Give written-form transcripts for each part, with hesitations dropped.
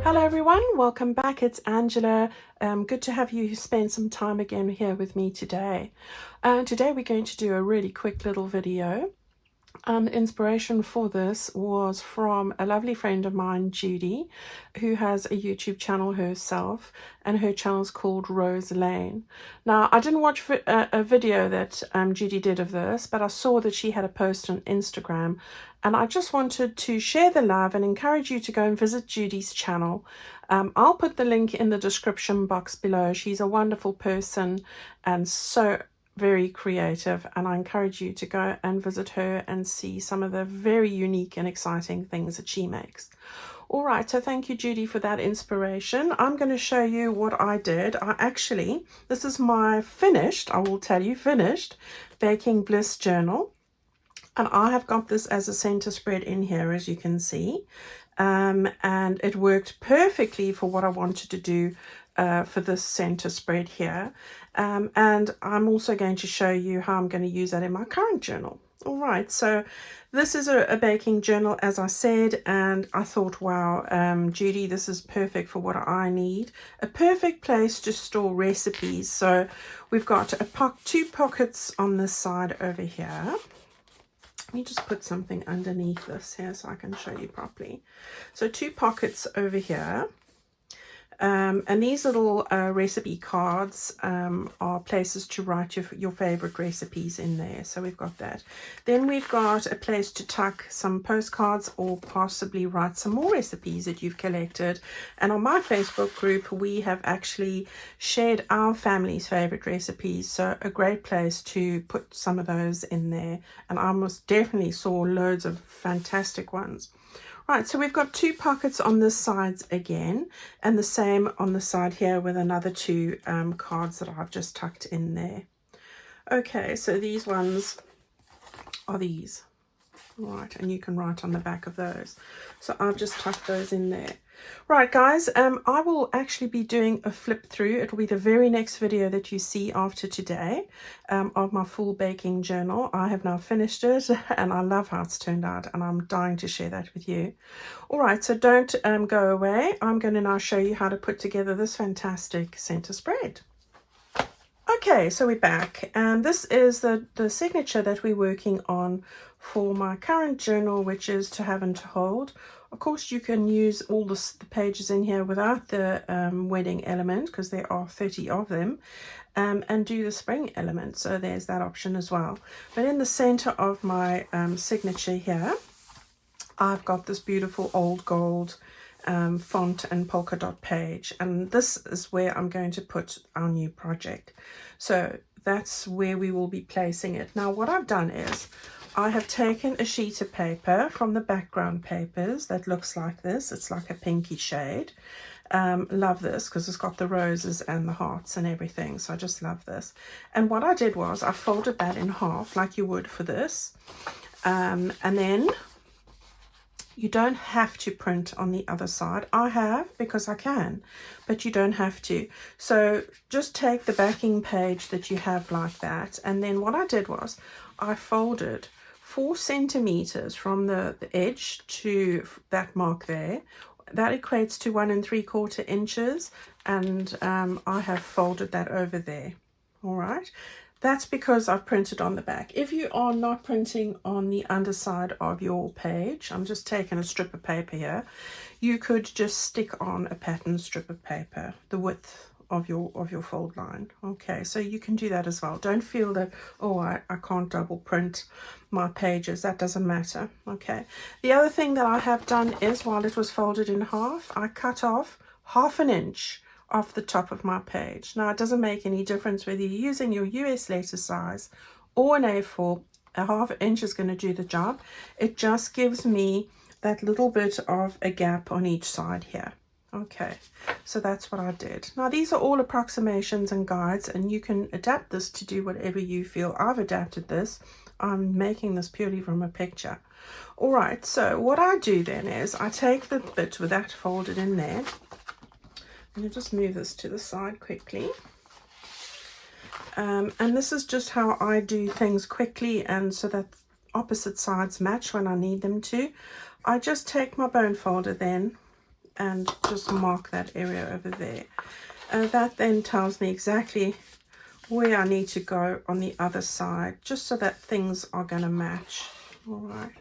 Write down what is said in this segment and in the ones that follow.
Hello everyone, welcome back. It's Angela. Good to have you spend some time again here with me today. Today we're going to do a really quick little video. Inspiration for this was from a lovely friend of mine, Judy, who has a YouTube channel herself, and her channel is called Rose Lane. Now, I didn't watch a video that Judy did of this, but I saw that she had a post on Instagram, and I just wanted to share the love and encourage you to go and visit Judy's channel. I'll put the link in the description box below. She's a wonderful person and so very creative, and I encourage you to go and visit her and see some of the very unique and exciting things that she makes. All right, so thank you, Judy, for that inspiration. I'm going to show you what I did. This is my finished, I will tell you, finished Baking Bliss journal. And I have got this as a Centrespread in here, as you can see. And it worked perfectly for what I wanted to do for this Centrespread here. And I'm also going to show you how I'm going to use that in my current journal. All right, so this is a baking journal, as I said, and I thought, wow, Judy, this is perfect for what I need. A perfect place to store recipes. So we've got two pockets on this side over here. Let me just put something underneath this here so I can show you properly. So two pockets over here. And these little recipe cards are places to write your favorite recipes in there. So we've got that. Then we've got a place to tuck some postcards or possibly write some more recipes that you've collected. And on my Facebook group, we have actually shared our family's favorite recipes. So a great place to put some of those in there. And I most definitely saw loads of fantastic ones. Right, so we've got two pockets on this side again, and the same on the side here with another two cards that I've just tucked in there. Okay, so these ones are these. Right, and you can write on the back of those. So I've just tucked those in there. Right, guys, I will actually be doing a flip through. It will be the very next video that you see after today of my full baking journal. I have now finished it, and I love how it's turned out, and I'm dying to share that with you. All right, so don't go away. I'm going to now show you how to put together this fantastic Centrespread. Okay, so we're back, and this is the signature that we're working on for my current journal, which is to have and to hold. Of course, you can use all the pages in here without the wedding element, because there are 30 of them, and do the spring element. So there's that option as well. But in the center of my signature here, I've got this beautiful old gold font and polka dot page, and this is where I'm going to put our new project. So that's where we will be placing it. Now what I've done is I have taken a sheet of paper from the background papers that looks like this. It's like a pinky shade. Love this because it's got the roses and the hearts and everything, so I just love this. And what I did was I folded that in half like you would for this, and then you don't have to print on the other side. I have because I can, but you don't have to. So just take the backing page that you have like that, and then what I did was I folded 4 centimeters from the edge to that mark there. That equates to 1 3/4 inches, and I have folded that over there. All right. That's because I've printed on the back. If you are not printing on the underside of your page, I'm just taking a strip of paper here, you could just stick on a pattern strip of paper, the width of your fold line. Okay, so you can do that as well. Don't feel that, oh, I can't double print my pages. That doesn't matter. Okay. The other thing that I have done is, while it was folded in half, I cut off 1/2 inch off the top of my page. Now, it doesn't make any difference whether you're using your US letter size or an A4. 1/2 inch is going to do the job. It just gives me that little bit of a gap on each side here. Okay, so that's what I did. Now, these are all approximations and guides, and you can adapt this to do whatever you feel. I've adapted this. I'm making this purely from a picture. All right, so what I do then is I take the bit with that folded in there. I'm going to just move this to the side quickly. And this is just how I do things quickly, and so that opposite sides match when I need them to. I just take my bone folder then and just mark that area over there. That then tells me exactly where I need to go on the other side, just so that things are going to match. All right,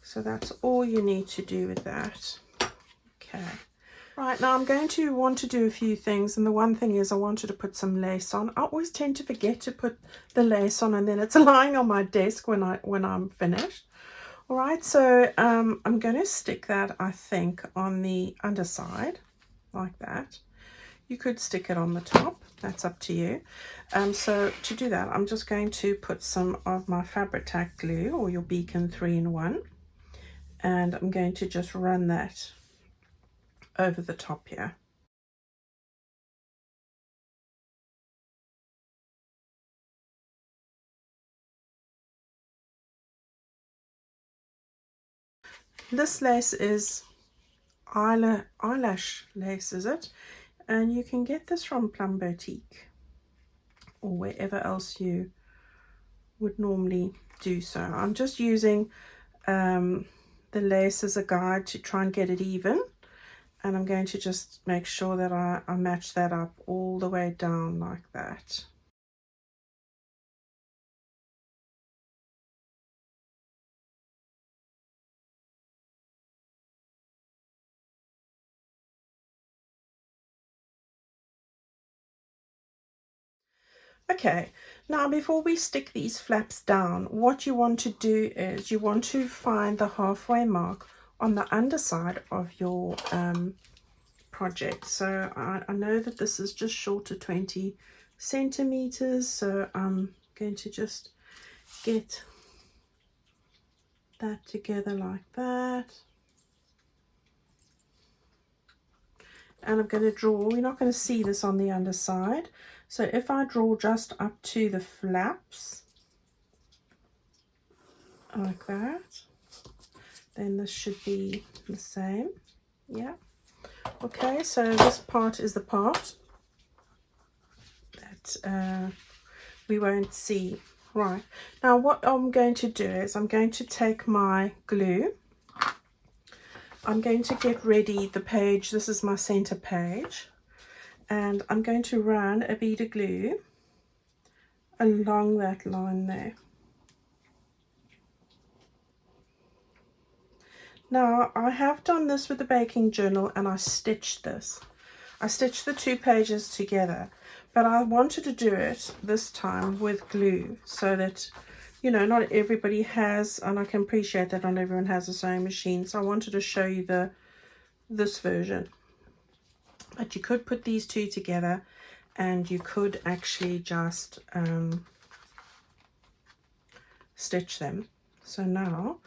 so that's all you need to do with that. Okay, right, now I'm going to want to do a few things, and the one thing is I wanted to put some lace on. I always tend to forget to put the lace on, and then it's lying on my desk when I'm finished. All right, so I'm going to stick that, I think, on the underside like that. You could stick it on the top, that's up to you. So to do that, I'm just going to put some of my Fabri-Tac glue, or your Beacon 3-in-1, and I'm going to just run that over the top here. This lace is eyelash lace, is it? And you can get this from Plum Boutique or wherever else you would normally do so. I'm just using the lace as a guide to try and get it even, and I'm going to just make sure that I match that up all the way down like that. Okay, now before we stick these flaps down, what you want to do is you want to find the halfway mark on the underside of your project. So I know that this is just short of 20 centimeters, so I'm going to just get that together like that. And I'm going to draw, we're not going to see this on the underside, so if I draw just up to the flaps like that, then this should be the same. Yeah, okay, so this part is the part that we won't see. Right, now what I'm going to do is I'm going to take my glue, I'm going to get ready the page, this is my center page, and I'm going to run a bead of glue along that line there. Now I have done this with the baking journal, and I stitched this. I stitched the two pages together, but I wanted to do it this time with glue so that, you know, not everybody has, and I can appreciate that not everyone has a sewing machine, so I wanted to show you this version. But you could put these two together, and you could actually just stitch them. So now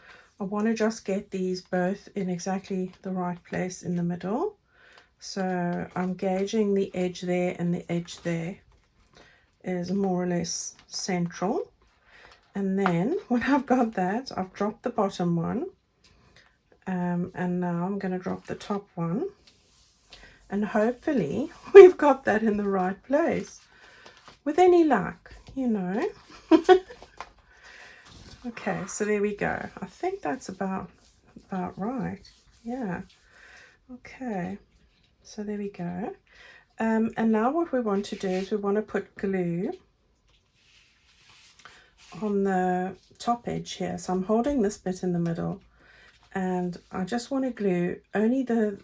I want to just get these both in exactly the right place in the middle. So I'm gauging the edge there, and the edge there is more or less central. And then when I've got that, I've dropped the bottom one, and now I'm going to drop the top one, and hopefully we've got that in the right place with any luck, you know. Okay, so there we go. I think that's about right. Yeah, okay, so there we go. And now what we want to do is we want to put glue on the top edge here. So I'm holding this bit in the middle, and I just want to glue only the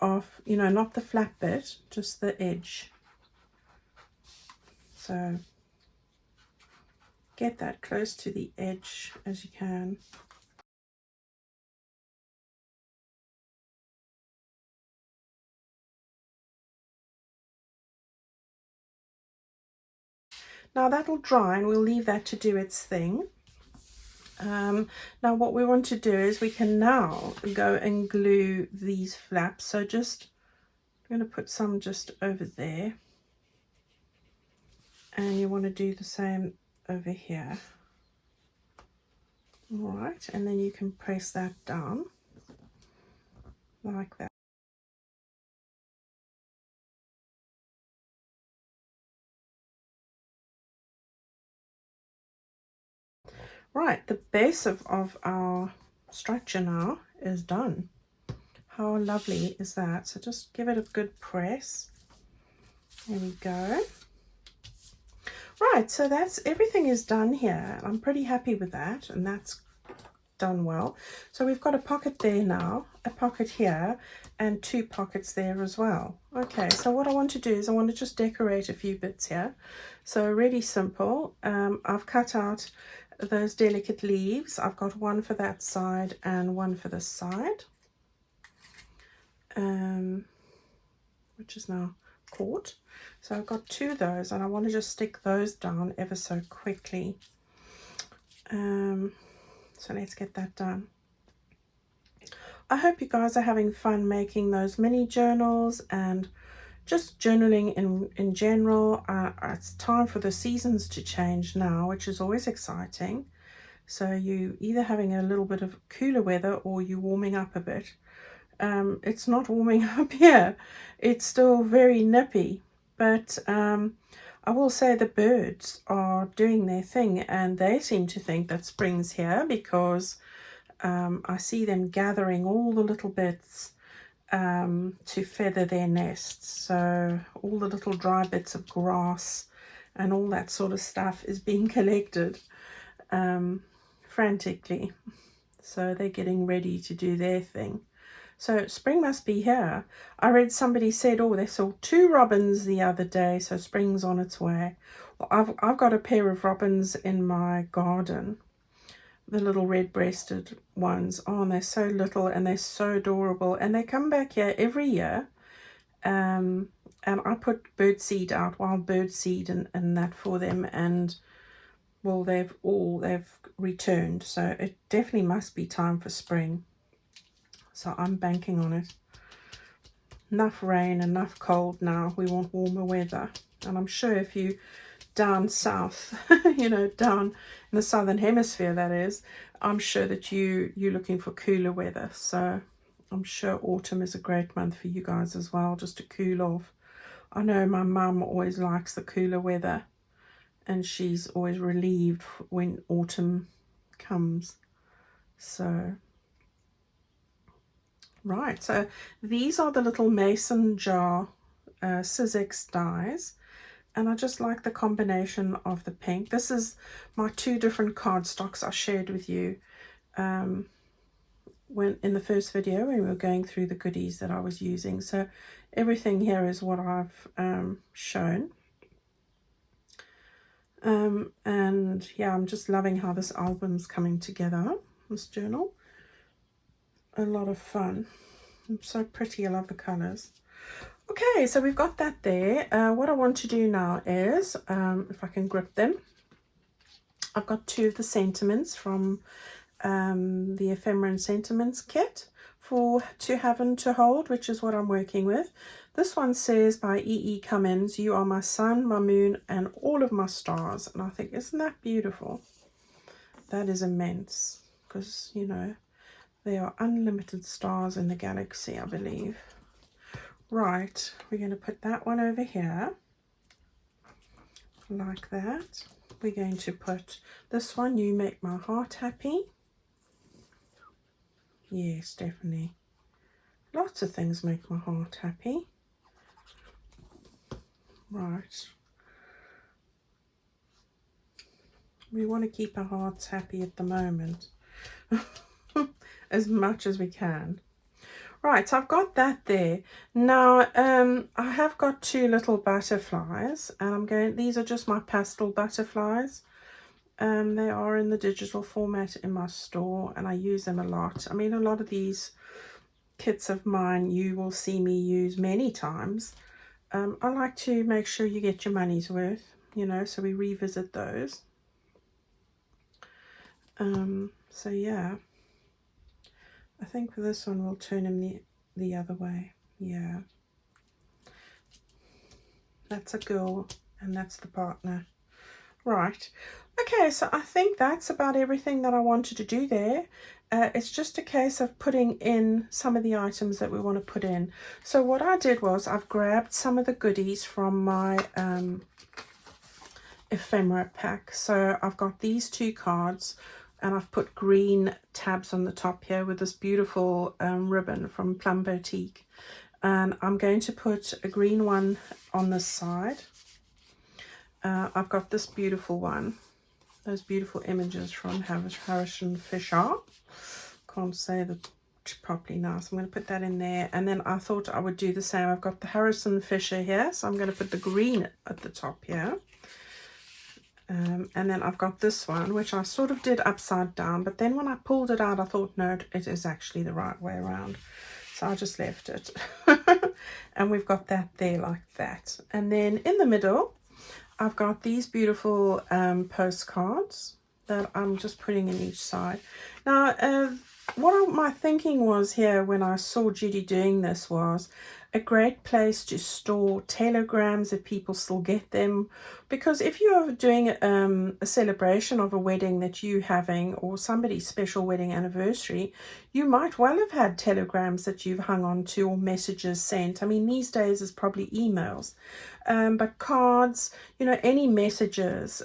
off, you know, not the flat bit, just the edge. So get that close to the edge as you can. Now that'll dry, and we'll leave that to do its thing. Now what we want to do is we can now go and glue these flaps. So just, I'm going to put some just over there, and you want to do the same over here. All right, and then you can press that down like that. Right, the base of our structure now is done. How lovely is that? So just give it a good press. There we go. Right, so that's everything is done here. I'm pretty happy with that, and that's done well. So we've got a pocket there now, a pocket here, and 2 pockets there as well. Okay, so what I want to do is I want to just decorate a few bits here. So really simple. I've cut out those delicate leaves. I've got one for that side and one for this side, which is now caught. So I've got 2 of those, and I want to just stick those down ever so quickly. So let's get that done. I hope you guys are having fun making those mini journals and just journaling in general. It's time for the seasons to change now, which is always exciting. So you either having a little bit of cooler weather or you warming up a bit. It's not warming up here. It's still very nippy, but I will say the birds are doing their thing, and they seem to think that spring's here because I see them gathering all the little bits to feather their nests. So all the little dry bits of grass and all that sort of stuff is being collected frantically. So they're getting ready to do their thing. So spring must be here. I read somebody said, oh, they saw 2 robins the other day, so spring's on its way. Well, I've got a pair of robins in my garden, the little red-breasted ones. Oh, and they're so little and they're so adorable, and they come back here every year. And I put birdseed out, wild birdseed and that for them, and well, they've returned. So it definitely must be time for spring. So I'm banking on it. Enough rain, enough cold now. We want warmer weather. And I'm sure if you down south, you know, down in the southern hemisphere, that is, I'm sure that you're looking for cooler weather. So I'm sure autumn is a great month for you guys as well, just to cool off. I know my mum always likes the cooler weather, and she's always relieved when autumn comes. So right, so these are the little mason jar Sizzix dies, and I just like the combination of the pink. This is my 2 different cardstocks I shared with you when in the first video when we were going through the goodies that I was using. So everything here is what I've shown. And yeah, I'm just loving how this album's coming together, this journal. A lot of fun. It's so pretty. I love the colors. Okay, so we've got that there. What I want to do now is, if I can grip them, I've got 2 of the sentiments from the Ephemeral Sentiments kit for To Have and To Hold, which is what I'm working with. This one says by E.E. Cummins, you are my sun, my moon, and all of my stars. And I think, isn't that beautiful? That is immense, because, you know, there are unlimited stars in the galaxy, I believe. Right, we're going to put that one over here, like that. We're going to put this one, you make my heart happy. Yes, definitely. Lots of things make my heart happy. Right. We want to keep our hearts happy at the moment. As much as we can. Right, so I've got that there. Now, I have got 2 little butterflies, and these are just my pastel butterflies. They are in the digital format in my store, and I use them a lot. I mean, a lot of these kits of mine, you will see me use many times. I like to make sure you get your money's worth, you know, so we revisit those. So yeah. I think for this one, we'll turn him the other way. Yeah. That's a girl, and that's the partner. Right. Okay, so I think that's about everything that I wanted to do there. It's just a case of putting in some of the items that we want to put in. So what I did was I've grabbed some of the goodies from my ephemera pack. So I've got these 2 cards. and I've put green tabs on the top here with this beautiful ribbon from Plum Boutique. And I'm going to put a green one on this side. I've got this beautiful one, those beautiful images from Harrison Fisher. Can't say that properly now, so I'm going to put that in there. And then I thought I would do the same. I've got the Harrison Fisher here, so I'm going to put the green at the top here. And then I've got this one, which I sort of did upside down, but then when I pulled it out, I thought, no, it is actually the right way around. So I just left it. And we've got that there like that. And then in the middle, I've got these beautiful postcards that I'm just putting in each side. Now, what my thinking was here when I saw Judy doing this was a great place to store telegrams if people still get them, because if you're doing a celebration of a wedding that you're having or somebody's special wedding anniversary, you might well have had telegrams that you've hung on to or messages sent. I mean, these days it's probably emails, but cards, you know, any messages,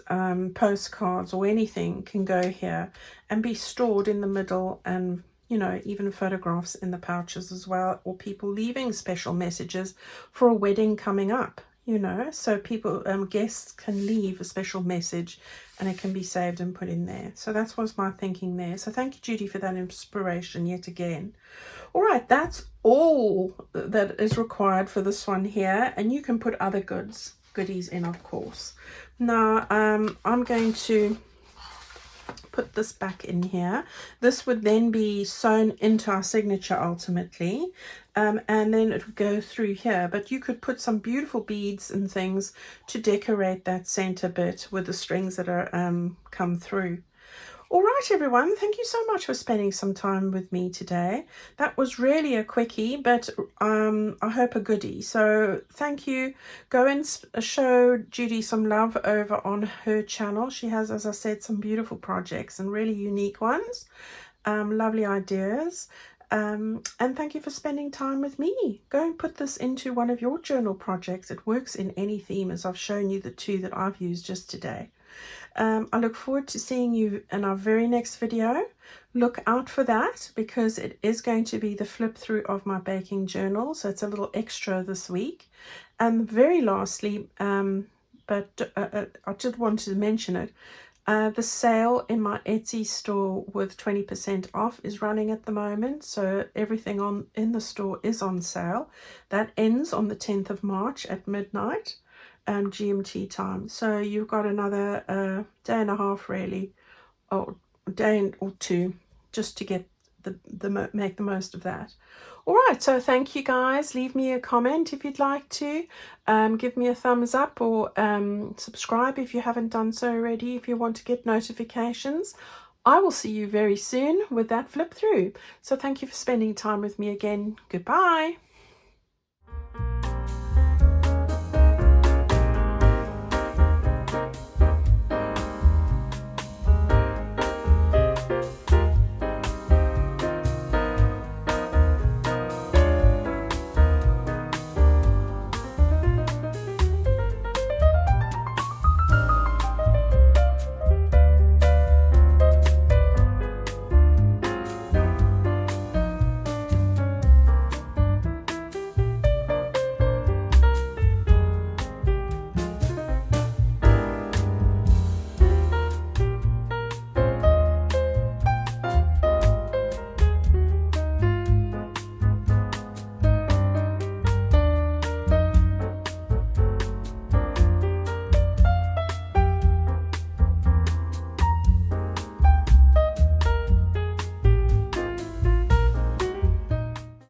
postcards or anything can go here and be stored in the middle, and you know, even photographs in the pouches as well, or people leaving special messages for a wedding coming up, you know, so people, guests can leave a special message and it can be saved and put in there. So that was my thinking there. So thank you, Judy, for that inspiration yet again. All right, that's all that is required for this one here, and you can put other goodies in, of course. Now, I'm going to put this back in here. This would then be sewn into our signature ultimately, and then it would go through here, but you could put some beautiful beads and things to decorate that center bit with the strings that are come through. All right, everyone, thank you so much for spending some time with me today. That was really a quickie, but I hope a goodie. So thank you. Go and show Judy some love over on her channel. She has, as I said, some beautiful projects and really unique ones, lovely ideas. And thank you for spending time with me. Go and put this into one of your journal projects. It works in any theme, as I've shown you the two that I've used just today. I look forward to seeing you in our very next video. Look out for that, because it is going to be the flip through of my baking journal, so it's a little extra this week. And very lastly, but I just wanted to mention it, the sale in my Etsy store with 20% off is running at the moment, so everything in the store is on sale. That ends on the 10th of March at midnight. GMT time, so you've got another day and a half really, or a day or two, just to get make the most of that. All right, so thank you guys. Leave me a comment if you'd like to, give me a thumbs up, or subscribe if you haven't done so already, if you want to get notifications. I will see you very soon with that flip through. So thank you for spending time with me again. Goodbye.